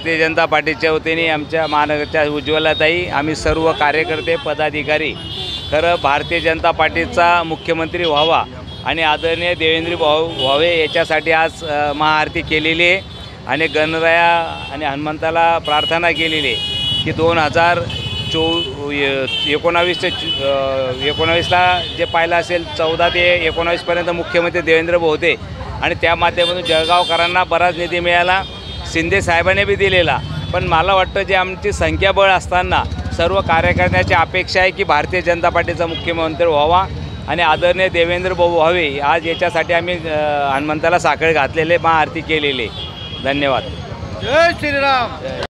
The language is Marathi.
भारतीय जनता पार्टीच्या वतीने आमच्या महानगरच्या उज्ज्वलाताई आम्ही सर्व कार्यकर्ते पदाधिकारी खरं भारतीय जनता पार्टीचा मुख्यमंत्री व्हावा आणि आदरणीय देवेंद्र भाऊ व्हावे याच्यासाठी आज महाआरती केलेली आहे आणि गणराया आणि हनुमंताला प्रार्थना केलेली आहे की 2019ला जे पाहिलं असेल 14 ते 19पर्यंत मुख्यमंत्री देवेंद्र भाऊ होते आणि त्या माध्यमातून जळगावकरांना बराच निधी मिळाला, शिंदे साहेबांनी बी दिलेला। पण मला वाटतं जे आमची संख्याबळ असताना सर्व कार्यकर्त्यांची अपेक्षा आहे की भारतीय जनता पार्टीचा मुख्यमंत्री व्हावा आणि आदरणीय देवेंद्र भाऊ व्हावे। आज याच्यासाठी आम्ही हनुमंताला साखळ घातलेले महाआरती केलेली। धन्यवाद। जय श्रीराम।